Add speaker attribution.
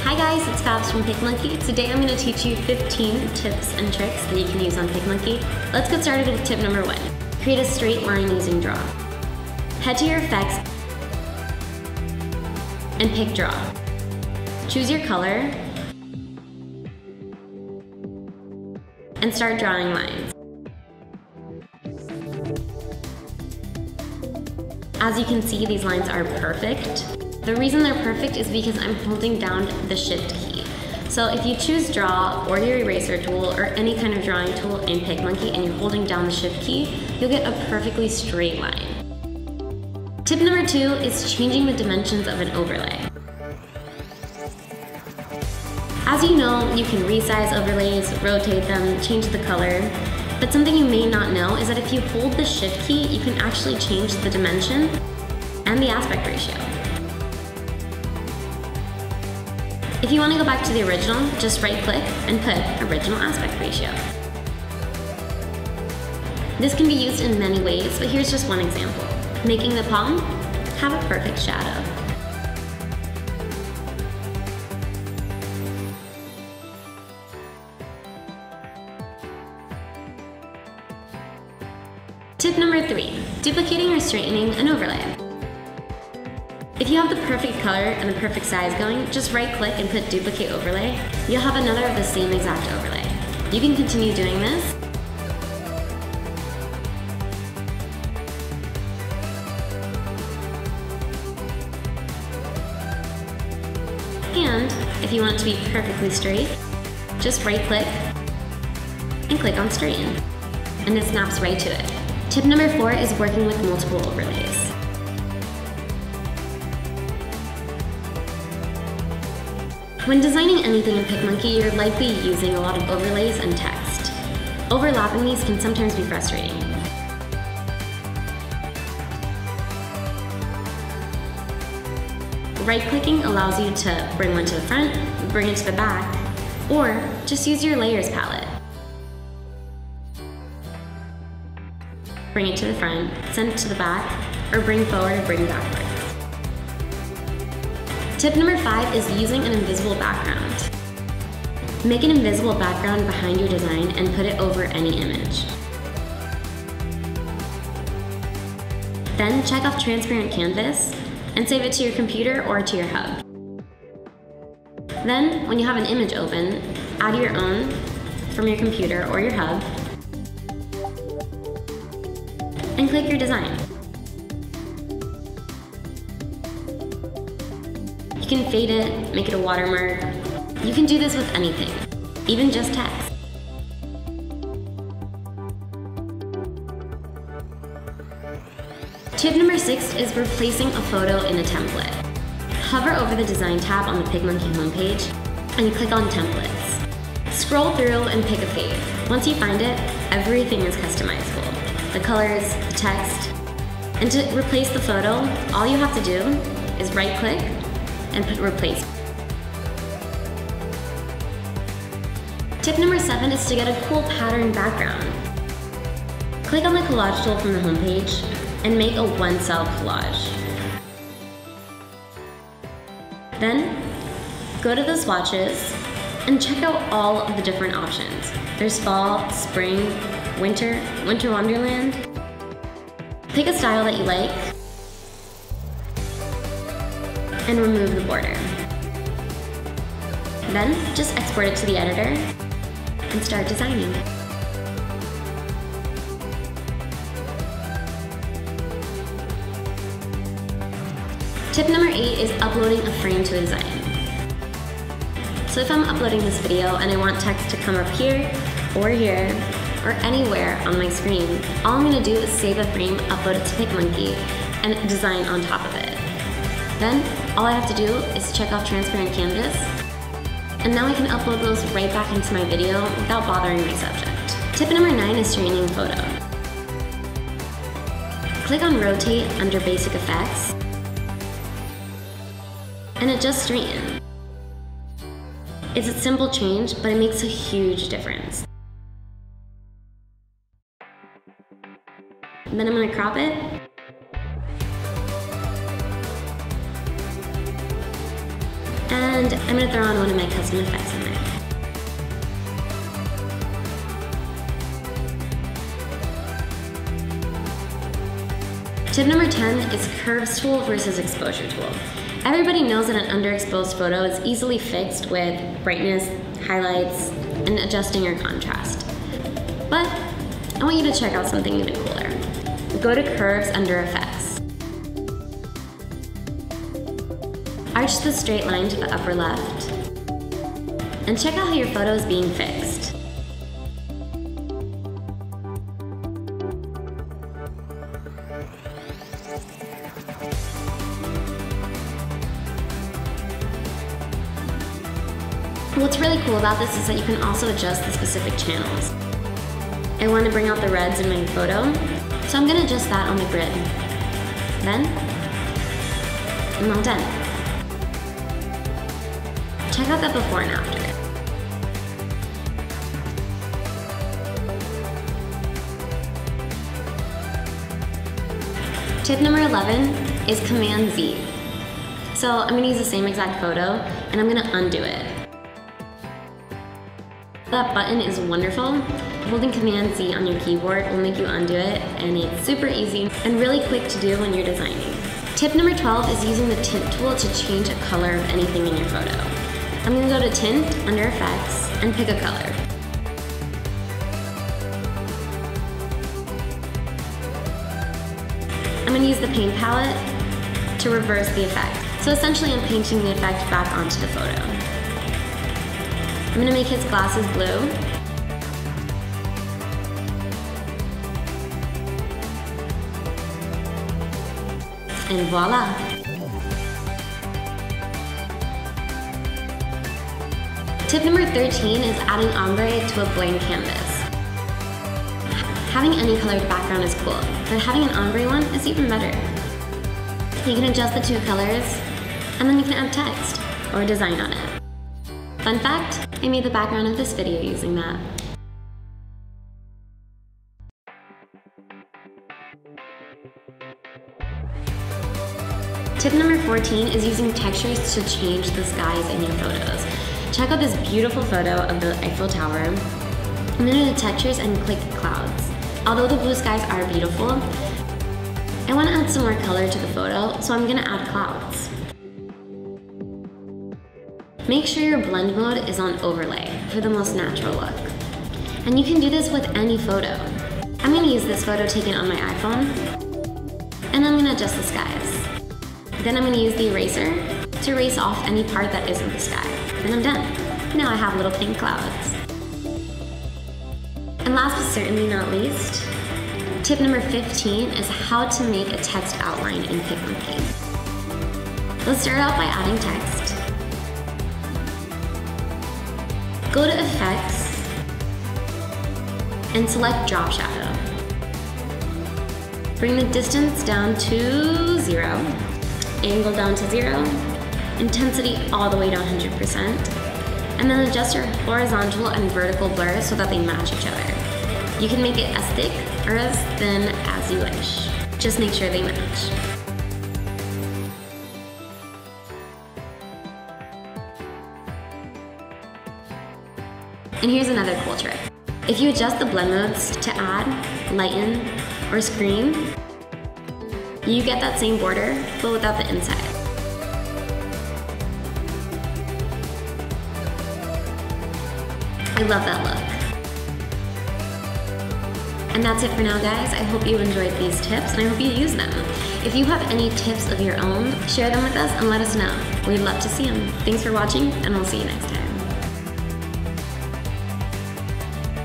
Speaker 1: Hi guys, it's Fabs from PicMonkey. Today I'm going to teach you 15 tips and tricks that you can use on PicMonkey. Let's get started with tip number 1. Create a straight line using Draw. Head to your effects and pick Draw. Choose your color and start drawing lines. As you can see, these lines are perfect. The reason they're perfect is because I'm holding down the Shift key. So if you choose Draw or your eraser tool or any kind of drawing tool in PicMonkey and you're holding down the Shift key, you'll get a perfectly straight line. Tip number 2 is changing the dimensions of an overlay. As you know, you can resize overlays, rotate them, change the color, but something you may not know is that if you hold the Shift key, you can actually change the dimension and the aspect ratio. If you want to go back to the original, just right-click and put Original Aspect Ratio. This can be used in many ways, but here's just one example. Making the palm have a perfect shadow. Tip number 3, duplicating or straightening an overlay. If you have the perfect color and the perfect size going, just right-click and put Duplicate Overlay. You'll have another of the same exact overlay. You can continue doing this. And if you want it to be perfectly straight, just right-click and click on Straighten, and it snaps right to it. Tip number 4 is working with multiple overlays. When designing anything in PicMonkey, you're likely using a lot of overlays and text. Overlapping these can sometimes be frustrating. Right-clicking allows you to bring one to the front, bring it to the back, or just use your layers palette. Bring it to the front, send it to the back, or bring forward or bring backwards. Tip number 5 is using an invisible background. Make an invisible background behind your design and put it over any image. Then check off transparent canvas and save it to your computer or to your hub. Then, when you have an image open, add your own from your computer or your hub and click your design. You can fade it, make it a watermark. You can do this with anything, even just text. Tip number 6 is replacing a photo in a template. Hover over the Design tab on the PicMonkey homepage and click on Templates. Scroll through and pick a fave. Once you find it, everything is customizable. The colors, the text. And to replace the photo, all you have to do is right-click and put Replace. Tip number 7 is to get a cool pattern background. Click on the collage tool from the homepage and make a one-cell collage. Then, go to the swatches and check out all of the different options. There's fall, spring, winter, winter wonderland. Pick a style that you like and remove the border. Then, just export it to the editor and start designing. Tip number 8 is uploading a frame to a design. So if I'm uploading this video and I want text to come up here, or anywhere on my screen, all I'm gonna do is save a frame, upload it to PicMonkey, and design on top of it. Then, all I have to do is check off transparent canvas, and now I can upload those right back into my video without bothering my subject. Tip number 9 is straightening a photo. Click on Rotate under Basic Effects, and adjust Straighten. It's a simple change, but it makes a huge difference. Then I'm going to crop it. And I'm gonna throw on one of my custom effects in there. Tip number 10 is curves tool versus exposure tool. Everybody knows that an underexposed photo is easily fixed with brightness, highlights, and adjusting your contrast. But I want you to check out something even cooler. Go to curves under effects. Arch the straight line to the upper left, and check out how your photo is being fixed. What's really cool about this is that you can also adjust the specific channels. I want to bring out the reds in my photo, so I'm going to adjust that on the grid. Then, I'm all done. Check out that before and after. Tip number 11 is Command Z. So I'm going to use the same exact photo, and I'm going to undo it. That button is wonderful. Holding Command Z on your keyboard will make you undo it, and it's super easy and really quick to do when you're designing. Tip number 12 is using the tint tool to change a color of anything in your photo. I'm going to go to Tint, under Effects, and pick a color. I'm going to use the paint palette to reverse the effect. So essentially I'm painting the effect back onto the photo. I'm going to make his glasses blue. And voila! Tip number 13 is adding ombre to a blank canvas. Having any colored background is cool, but having an ombre one is even better. You can adjust the two colors, and then you can add text or a design on it. Fun fact, I made the background of this video using that. Tip number 14 is using textures to change the skies in your photos. Check out this beautiful photo of the Eiffel Tower. I'm going to go to textures and click clouds. Although the blue skies are beautiful, I want to add some more color to the photo, so I'm going to add clouds. Make sure your blend mode is on overlay for the most natural look. And you can do this with any photo. I'm going to use this photo taken on my iPhone, and I'm going to adjust the skies. Then I'm going to use the eraser to erase off any part that isn't the sky. And I'm done. Now I have little pink clouds. And last but certainly not least, tip number 15 is how to make a text outline in PicMonkey. Let's start out by adding text. Go to Effects and select Drop Shadow. Bring the distance down to 0, angle down to 0, intensity all the way to 100%, and then adjust your horizontal and vertical blur so that they match each other. You can make it as thick or as thin as you wish. Just make sure they match. And here's another cool trick. If you adjust the blend modes to add, lighten, or screen, you get that same border, but without the inside. I love that look. And that's it for now, guys. I hope you enjoyed these tips, and I hope you use them. If you have any tips of your own, share them with us and let us know. We'd love to see them. Thanks for watching, and we'll see you next time.